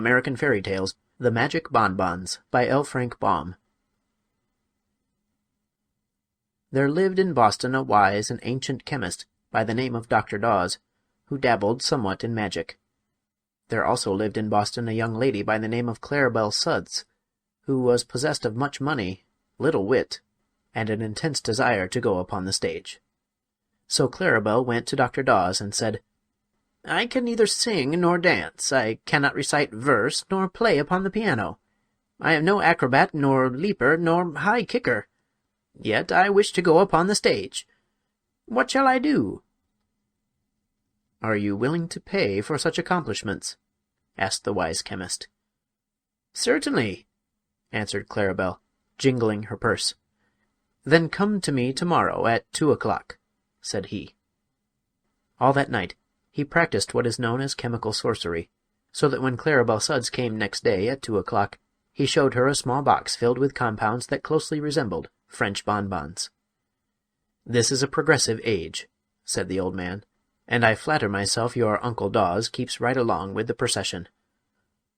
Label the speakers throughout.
Speaker 1: American Fairy Tales, The Magic Bonbons, by L. Frank Baum. There lived in Boston a wise and ancient chemist by the name of Dr. Daws, who dabbled somewhat in magic. There also lived in Boston a young lady by the name of Claribel Sudds, who was possessed of much money, little wit, and an intense desire to go upon the stage. So Claribel went to Dr. Daws and said, "I can neither sing nor dance. I cannot recite verse nor play upon the piano. I am no acrobat nor leaper nor high kicker. Yet I wish to go upon the stage. What shall I do?" "Are you willing to pay for such accomplishments?" asked the wise chemist. "Certainly," answered Claribel, jingling her purse. "Then come to me tomorrow at 2 o'clock," said he. All that night he practiced what is known as chemical sorcery, so that when Claribel Sudds came next day at 2 o'clock, he showed her a small box filled with compounds that closely resembled French bonbons. "This is a progressive age," said the old man, "and I flatter myself your Uncle Daws keeps right along with the procession.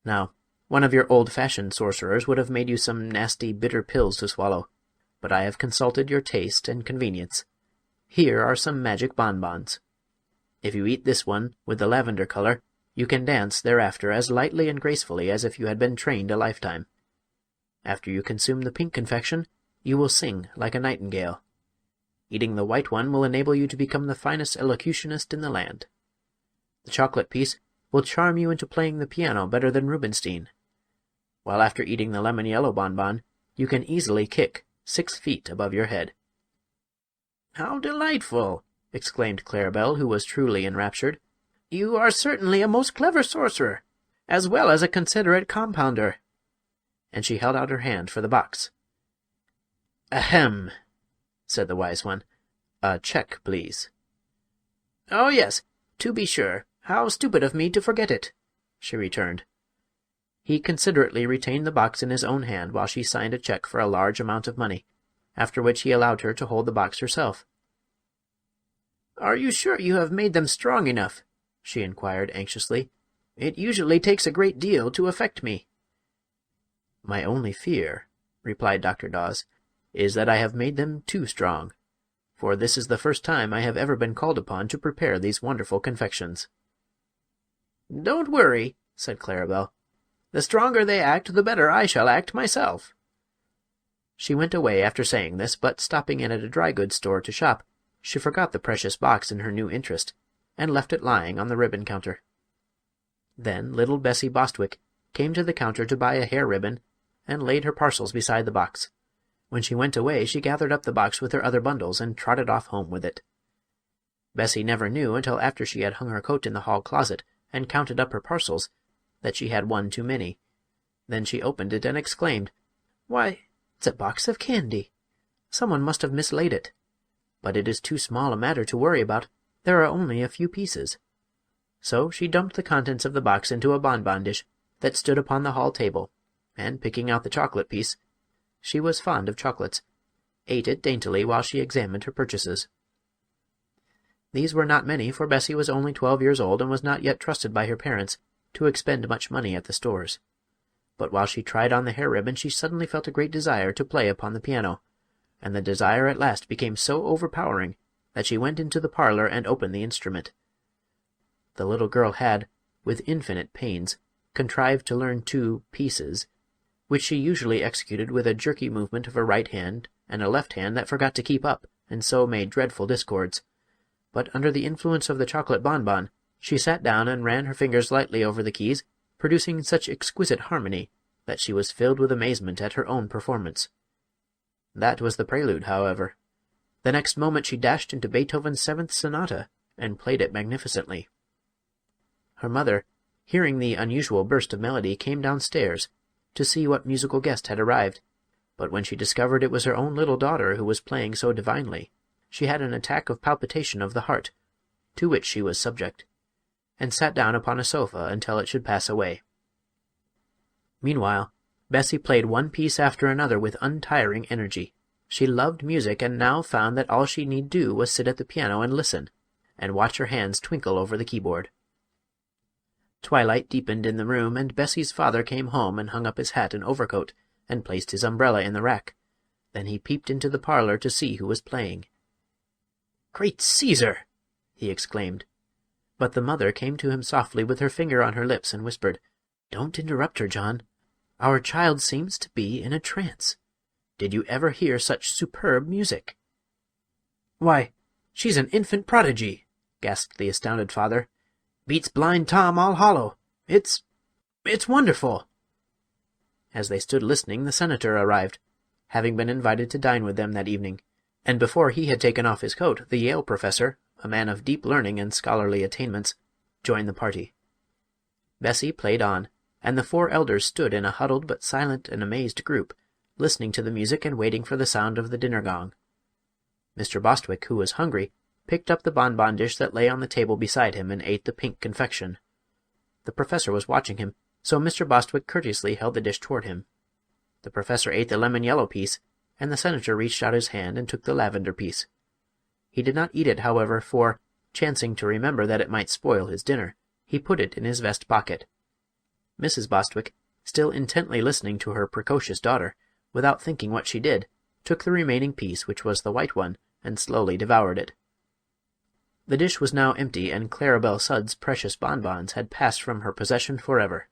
Speaker 1: Now, one of your old-fashioned sorcerers would have made you some nasty, bitter pills to swallow, but I have consulted your taste and convenience. Here are some magic bonbons. If you eat this one with the lavender color, you can dance thereafter as lightly and gracefully as if you had been trained a lifetime. After you consume the pink confection, you will sing like a nightingale. Eating the white one will enable you to become the finest elocutionist in the land. The chocolate piece will charm you into playing the piano better than Rubinstein. While after eating the lemon-yellow bonbon, you can easily kick 6 feet above your head." "How delightful!" exclaimed Claribel, who was truly enraptured. "You are certainly a most clever sorcerer, as well as a considerate compounder." And she held out her hand for the box. "Ahem!" said the wise one. "A check, please." "Oh, yes, to be sure. How stupid of me to forget it," she returned. He considerately retained the box in his own hand while she signed a check for a large amount of money, after which he allowed her to hold the box herself. "Are you sure you have made them strong enough?" she inquired anxiously. "It usually takes a great deal to affect me." "My only fear," replied Dr. Daws, "is that I have made them too strong, for this is the first time I have ever been called upon to prepare these wonderful confections." "Don't worry," said Claribel. "The stronger they act, the better I shall act myself." She went away after saying this, but stopping in at a dry-goods store to shop, she forgot the precious box in her new interest, and left it lying on the ribbon counter. Then little Bessie Bostwick came to the counter to buy a hair ribbon, and laid her parcels beside the box. When she went away she gathered up the box with her other bundles and trotted off home with it. Bessie never knew until after she had hung her coat in the hall closet and counted up her parcels that she had one too many. Then she opened it and exclaimed, "Why, it's a box of candy! Someone must have mislaid it. But it is too small a matter to worry about. There are only a few pieces." So she dumped the contents of the box into a bonbon dish that stood upon the hall table, and picking out the chocolate piece, she was fond of chocolates, ate it daintily while she examined her purchases. These were not many, for Bessie was only 12 years old and was not yet trusted by her parents to expend much money at the stores. But while she tried on the hair ribbon she suddenly felt a great desire to play upon the piano, and the desire at last became so overpowering that she went into the parlor and opened the instrument. The little girl had, with infinite pains, contrived to learn 2 pieces, which she usually executed with a jerky movement of her right hand and a left hand that forgot to keep up and so made dreadful discords. But under the influence of the chocolate bonbon she sat down and ran her fingers lightly over the keys, producing such exquisite harmony that she was filled with amazement at her own performance. That was the prelude, however. The next moment she dashed into Beethoven's 7th Sonata and played it magnificently. Her mother, hearing the unusual burst of melody, came downstairs to see what musical guest had arrived, but when she discovered it was her own little daughter who was playing so divinely, she had an attack of palpitation of the heart, to which she was subject, and sat down upon a sofa until it should pass away. Meanwhile, Bessie played one piece after another with untiring energy. She loved music, and now found that all she need do was sit at the piano and listen, and watch her hands twinkle over the keyboard. Twilight deepened in the room, and Bessie's father came home and hung up his hat and overcoat, and placed his umbrella in the rack. Then he peeped into the parlor to see who was playing. "Great Caesar!" he exclaimed. But the mother came to him softly with her finger on her lips and whispered, "Don't interrupt her, John. Our child seems to be in a trance. Did you ever hear such superb music?" "Why, she's an infant prodigy!" gasped the astounded father. "Beats Blind Tom all hollow. It's wonderful!" As they stood listening, the senator arrived, having been invited to dine with them that evening, and before he had taken off his coat, the Yale professor, a man of deep learning and scholarly attainments, joined the party. Bessie played on, and the four elders stood in a huddled but silent and amazed group, listening to the music and waiting for the sound of the dinner gong. Mr. Bostwick, who was hungry, picked up the bonbon dish that lay on the table beside him and ate the pink confection. The professor was watching him, so Mr. Bostwick courteously held the dish toward him. The professor ate the lemon-yellow piece, and the senator reached out his hand and took the lavender piece. He did not eat it, however, for, chancing to remember that it might spoil his dinner, he put it in his vest pocket. Mrs. Bostwick, still intently listening to her precocious daughter, without thinking what she did, took the remaining piece, which was the white one, and slowly devoured it. The dish was now empty, and Claribel Sudds' precious bonbons had passed from her possession forever.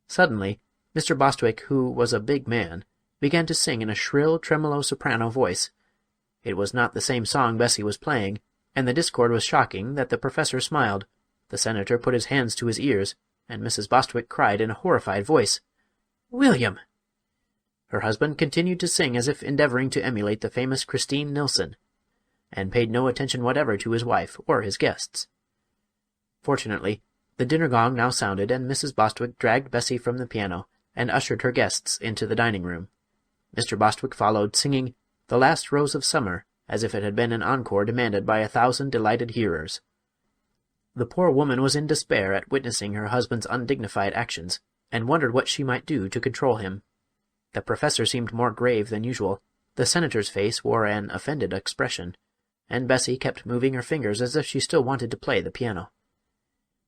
Speaker 1: Suddenly, Mr. Bostwick, who was a big man, began to sing in a shrill, tremolo soprano voice. It was not the same song Bessie was playing, and the discord was shocking that the professor smiled, the senator put his hands to his ears, and Mrs. Bostwick cried in a horrified voice, "William!" Her husband continued to sing as if endeavoring to emulate the famous Christine Nilsson, and paid no attention whatever to his wife or his guests. Fortunately, the dinner gong now sounded, and Mrs. Bostwick dragged Bessie from the piano and ushered her guests into the dining-room. Mr. Bostwick followed, singing "The Last Rose of Summer," as if it had been an encore demanded by 1,000 delighted hearers. The poor woman was in despair at witnessing her husband's undignified actions, and wondered what she might do to control him. The professor seemed more grave than usual, the senator's face wore an offended expression, and Bessie kept moving her fingers as if she still wanted to play the piano.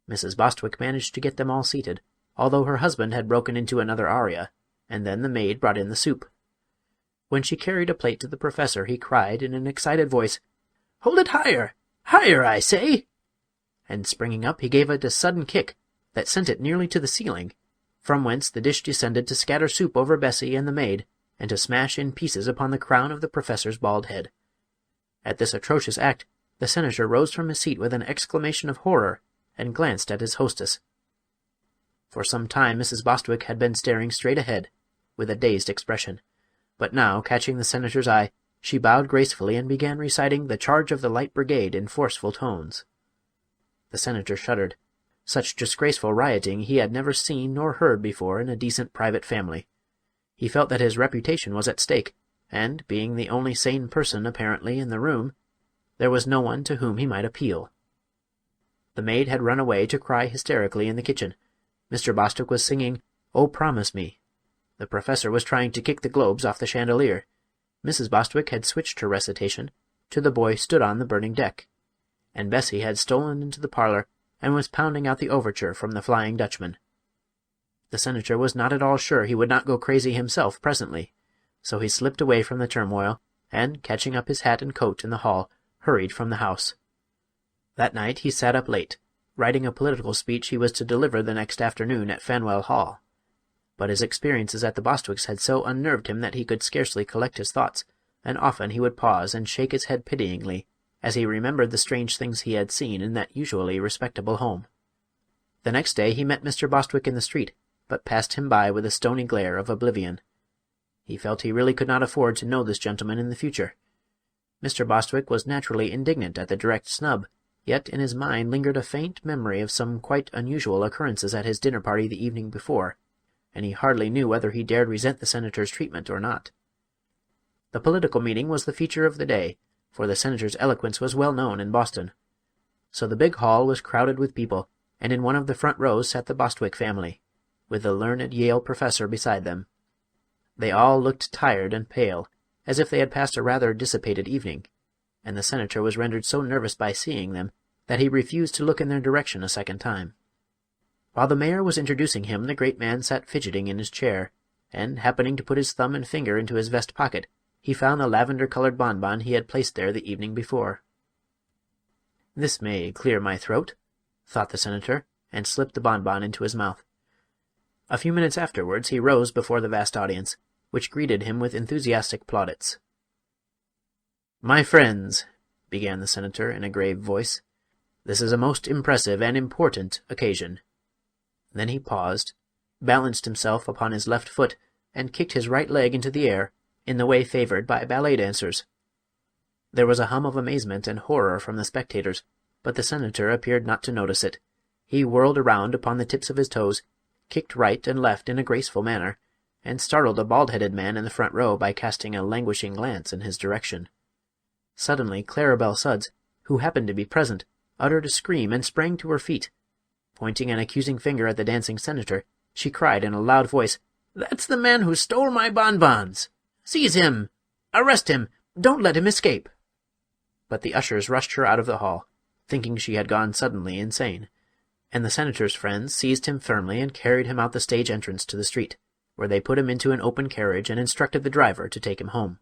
Speaker 1: Mrs. Bostwick managed to get them all seated, although her husband had broken into another aria, and then the maid brought in the soup. When she carried a plate to the professor, he cried in an excited voice, "Hold it higher! Higher, I say!" And springing up, he gave it a sudden kick that sent it nearly to the ceiling, from whence the dish descended to scatter soup over Bessie and the maid, and to smash in pieces upon the crown of the professor's bald head. At this atrocious act, the senator rose from his seat with an exclamation of horror, and glanced at his hostess. For some time Mrs. Bostwick had been staring straight ahead, with a dazed expression, but now, catching the senator's eye, she bowed gracefully and began reciting "The Charge of the Light Brigade" in forceful tones. The senator shuddered. Such disgraceful rioting he had never seen nor heard before in a decent private family. He felt that his reputation was at stake, and, being the only sane person, apparently, in the room, there was no one to whom he might appeal. The maid had run away to cry hysterically in the kitchen. Mr. Bostwick was singing "Oh, Promise Me." The professor was trying to kick the globes off the chandelier. Mrs. Bostwick had switched her recitation to "The Boy Stood on the Burning Deck," and Bessie had stolen into the parlor and was pounding out the overture from the Flying Dutchman. The senator was not at all sure he would not go crazy himself presently, so he slipped away from the turmoil, and, catching up his hat and coat in the hall, hurried from the house. That night he sat up late, writing a political speech he was to deliver the next afternoon at Faneuil Hall. But his experiences at the Bostwicks had so unnerved him that he could scarcely collect his thoughts, and often he would pause and shake his head pityingly as he remembered the strange things he had seen in that usually respectable home. The next day he met Mr. Bostwick in the street, but passed him by with a stony glare of oblivion. He felt he really could not afford to know this gentleman in the future. Mr. Bostwick was naturally indignant at the direct snub, yet in his mind lingered a faint memory of some quite unusual occurrences at his dinner party the evening before, and he hardly knew whether he dared resent the senator's treatment or not. The political meeting was the feature of the day, for the senator's eloquence was well known in Boston. So the big hall was crowded with people, and in one of the front rows sat the Bostwick family, with the learned Yale professor beside them. They all looked tired and pale, as if they had passed a rather dissipated evening, and the senator was rendered so nervous by seeing them that he refused to look in their direction a second time. While the mayor was introducing him, the great man sat fidgeting in his chair, and, happening to put his thumb and finger into his vest pocket, he found the lavender-colored bonbon he had placed there the evening before. "This may clear my throat," thought the senator, and slipped the bonbon into his mouth. A few minutes afterwards he rose before the vast audience, which greeted him with enthusiastic plaudits. "My friends," began the senator in a grave voice, "this is a most impressive and important occasion." Then he paused, balanced himself upon his left foot, and kicked his right leg into the air, in the way favored by ballet dancers. There was a hum of amazement and horror from the spectators, but the senator appeared not to notice it. He whirled around upon the tips of his toes, kicked right and left in a graceful manner, and startled a bald-headed man in the front row by casting a languishing glance in his direction. Suddenly Claribel Sudds, who happened to be present, uttered a scream and sprang to her feet. Pointing an accusing finger at the dancing senator, she cried in a loud voice, "That's the man who stole my bonbons! Seize him! Arrest him! Don't let him escape!" But the ushers rushed her out of the hall, thinking she had gone suddenly insane, and the senator's friends seized him firmly and carried him out the stage entrance to the street, where they put him into an open carriage and instructed the driver to take him home.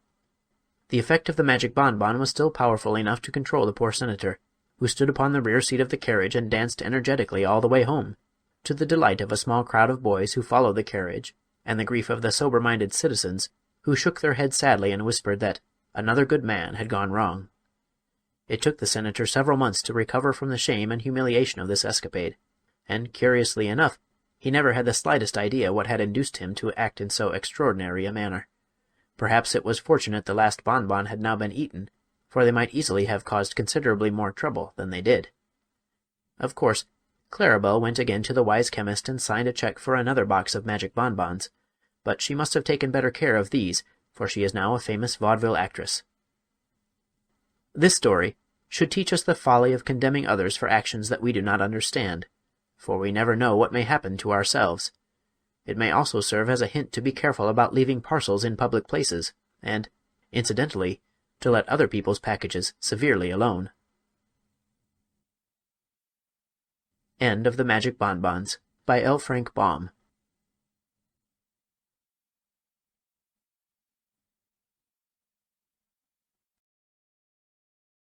Speaker 1: The effect of the magic bonbon was still powerful enough to control the poor senator, who stood upon the rear seat of the carriage and danced energetically all the way home, to the delight of a small crowd of boys who followed the carriage, and the grief of the sober-minded citizens, who shook their heads sadly and whispered that another good man had gone wrong. It took the senator several months to recover from the shame and humiliation of this escapade, and, curiously enough, he never had the slightest idea what had induced him to act in so extraordinary a manner. Perhaps it was fortunate the last bonbon had now been eaten, for they might easily have caused considerably more trouble than they did. Of course, Claribel went again to the wise chemist and signed a check for another box of magic bonbons, but she must have taken better care of these, for she is now a famous vaudeville actress. This story should teach us the folly of condemning others for actions that we do not understand, for we never know what may happen to ourselves. It may also serve as a hint to be careful about leaving parcels in public places, and, incidentally, to let other people's packages severely alone. End of The Magic Bonbons by L. Frank Baum.